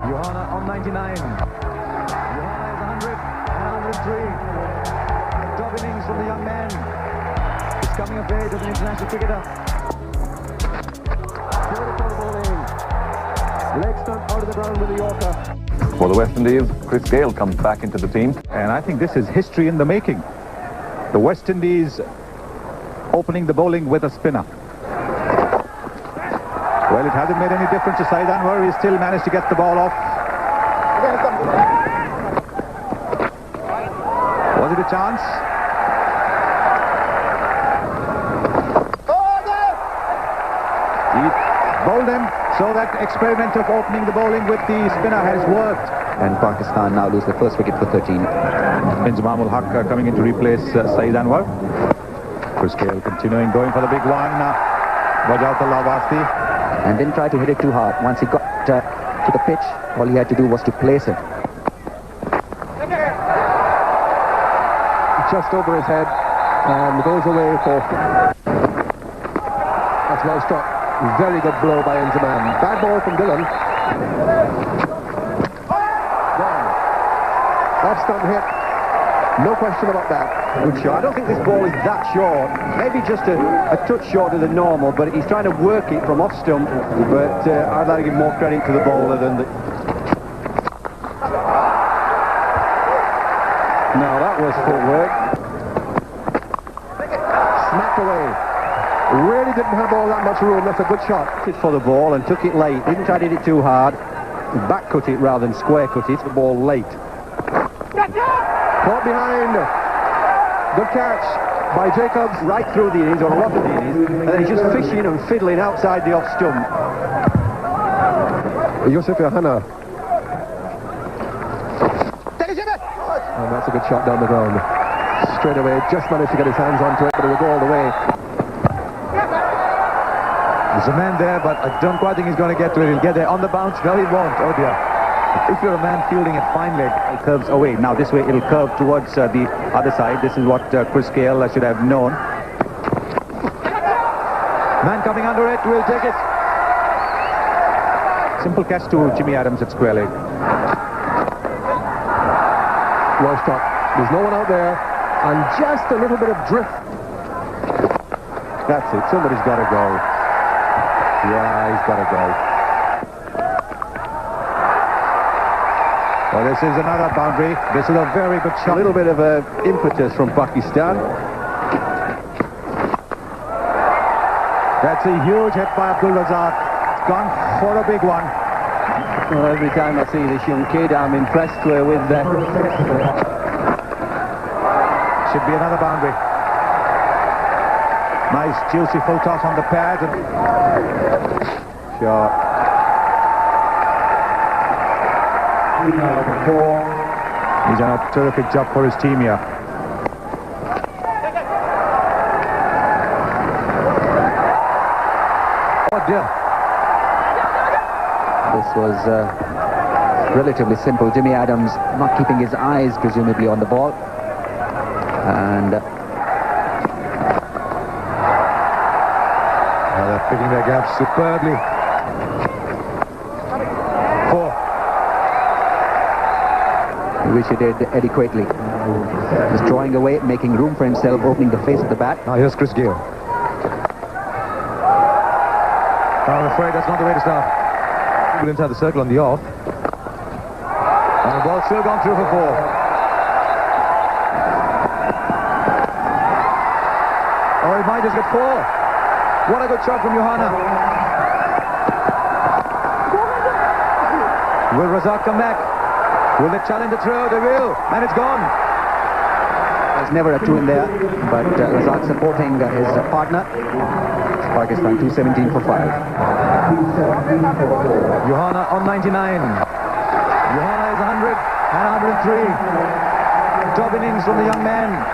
Johanna on 99. Johanna is 100 and 103. Top innings from the young man. He's coming of age as an international cricketer. Beautiful bowling. Leg stump out of the ground with the Yorker. For the West Indies, Chris Gayle comes back into the team. And I think this is history in the making. The West Indies opening the bowling with a spinner. Well, it hasn't made any difference to Saeed Anwar. He still managed to get the ball off. Was it a chance? He bowled him, so that experiment of opening the bowling with the spinner has worked. And Pakistan now lose the first wicket for 13. Inzamam ul Haq coming in to replace Saeed Anwar. Chris Gayle continuing, going for the big one. Wajahatullah Wasti. And didn't try to hit it too hard. Once he got to the pitch, all he had to do was to place it. Just over his head and goes away for... That's well struck. Very good blow by Inzamam. Bad ball from Dillon. That stump hit. No question about that. Good shot. I don't think this ball is that short. Maybe just a touch shorter than normal, but he's trying to work it from off stump. But I'd like to give more credit to the bowler than the... No, that was footwork. Smacked away. Really didn't have all that much room. That's a good shot. It for the ball and took it late. Didn't try to hit it too hard. Back cut it rather than square cut it. The ball late. Caught behind. Good catch by Jacobs. Right through the innings, or a lot of the innings, and then he's just fishing and fiddling outside the off stump. Yousuf Yohanna. And that's a good shot down the ground. Straight away, just managed to get his hands onto it, but it will go all the way. There's a man there, but I don't quite think he's going to get to it. He'll get there on the bounce. No, he won't. Oh dear. If you're a man fielding at fine leg, it curves away. Now this way it'll curve towards the other side. This is what Chris Gayle should have known. Man coming under it, will take it. Simple catch to Jimmy Adams at square leg. Well struck. There's no one out there, and just a little bit of drift. That's it. Somebody's got to go. Yeah, he's got to go. Well, this is another boundary. This is a very good shot. A little bit of impetus from Pakistan. That's a huge hit by Abdur Razzaq. It's gone for a big one. Well, every time I see this young kid, I'm impressed with that. Should be another boundary. Nice juicy full toss on the pad. Shot. He's done a terrific job for his team here. Oh dear. This was relatively simple. Jimmy Adams not keeping his eyes presumably on the ball. And they're filling their gaps superbly. 4. which he did adequately. Just drawing away, making room for himself, opening the face of the bat. Now here's Chris Gayle. I'm afraid that's not the way to start. Inside the circle on the off. And the ball's still gone through for 4. Oh, he might just get 4. What a good shot from Johanna. Will Razzaq come back? Will they challenge the throw? They will. And it's gone. There's never a 2 in there, but Razzaq supporting his partner. Pakistan 217 for 5. Johanna on 99. Johanna is 100 and 103. Top innings from the young man.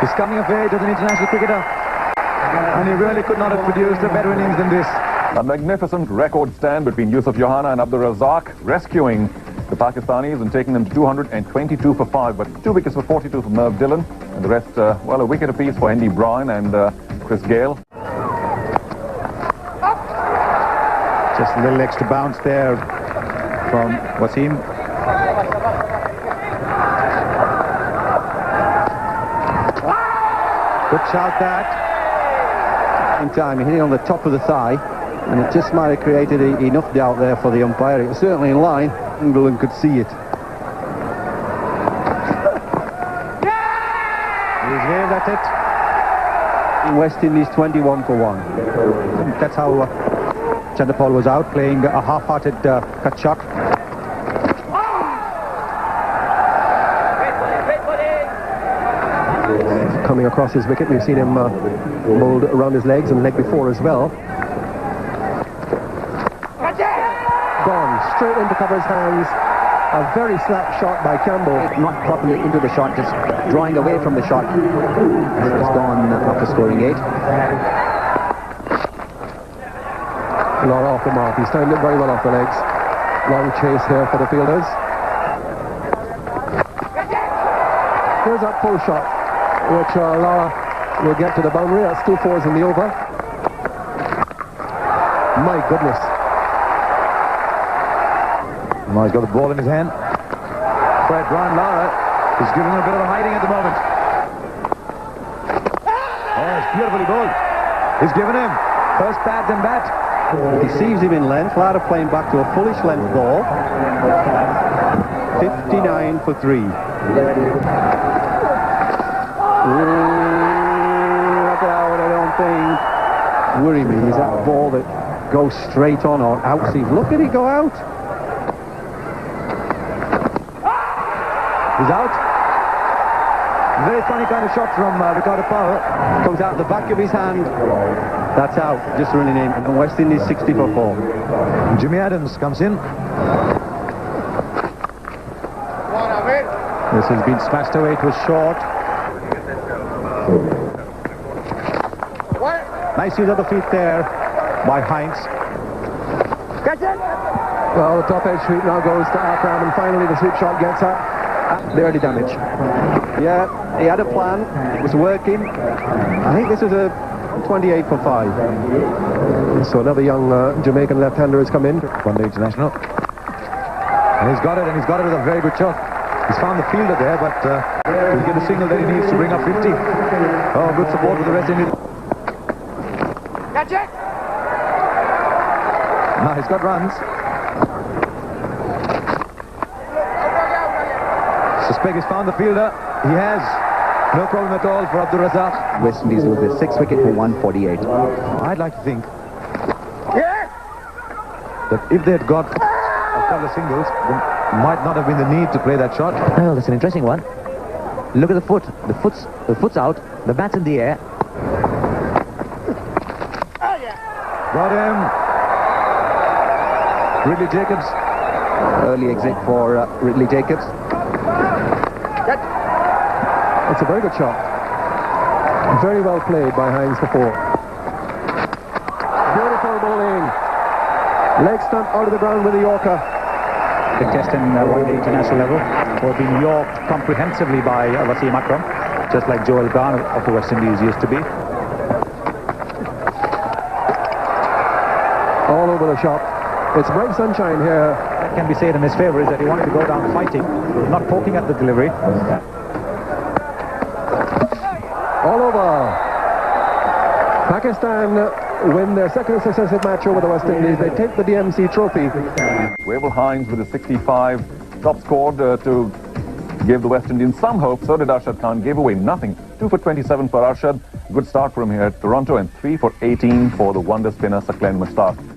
He's coming of age as an international cricketer. And he really could not have produced a better innings than this. A magnificent record stand between Yousuf Johanna and Abdur Razzaq, rescuing the Pakistanis and taking them to 222 for 5, but 2 wickets for 42 from Merv Dillon, and the rest, well, a wicket apiece for Andy Bryan and Chris Gayle. Just a little extra bounce there. from Wasim. Good shout that. In time, he hit it on the top of the thigh, and it just might have created enough doubt there for the umpire. It was certainly in line. England could see it. He's waved at it. West Indies 21 for 1. That's how Chanderpaul was out, playing a half-hearted cut shot. Coming across his wicket, we've seen him mould around his legs and leg before as well. Gone straight into cover's hands. A very slap shot by Campbell. Not properly into the shot, just drawing away from the shot. It's gone after scoring 8. Laura off the mark. He's timed it very well off the legs. Long chase here for the fielders. Here's that full shot, which Laura will get to the boundary. That's 2 fours in the over. My goodness. Now he's got the ball in his hand. Fred Brian Lara is giving him a bit of a hiding at the moment. Oh, it's beautifully bowled. He's given him first bat then bat. Deceives him in length. Lara playing back to a fullish length ball. 59 for 3. Look out, I don't think. Worry me is that ball that goes straight on or out. See, look at it go out. He's out. Very funny kind of shot from Ricardo Power. Comes out the back of his hand. That's out. Just running in. And West Indies 60 for 4. Jimmy Adams comes in. This has been smashed away. It was short. Nice use of the feet there by Hines. Well, the top edge sweep now goes to Akram, and finally the sweep shot gets up. The early damage. Yeah, he had a plan. It was working. I think this is a 28 for 5. So another young Jamaican left-hander has come in. One day international. And he's got it, and he's got it with a very good shot. He's found the fielder there, but he'll get the signal that he needs to bring up 50. Oh, good support with the West Indies. Catch it! Now he's got runs. Suspect has found the fielder. He has. No problem at all for Abdur Razzaq. West Indies with their 6th wicket for 148. I'd like to think that if they had got a couple of singles, there might not have been the need to play that shot. Well, that's an interesting one. Look at the foot. The foot's out. The bat's in the air. Got him. Ridley Jacobs. Early exit for Ridley Jacobs. It's a very good shot. Very well played by Hines for 4. Beautiful bowling. Leg stump out of the ground with the Yorker. Contestant one-day international level, who have been yorked comprehensively by Wasim Akram, just like Joel Garner of the West Indies used to be. All over the shop. It's bright sunshine here. That can be said in his favour is that he wanted to go down fighting, not poking at the delivery. All over. Pakistan win their second successive match over the West Indies. They take the DMC trophy. Wavell Hines with a 65 top scored to give the West Indians some hope. So did Arshad Khan. Gave away nothing. 2 for 27 for Arshad. Good start for him here at Toronto, and 3 for 18 for the wonder spinner Saklen Mushtaq.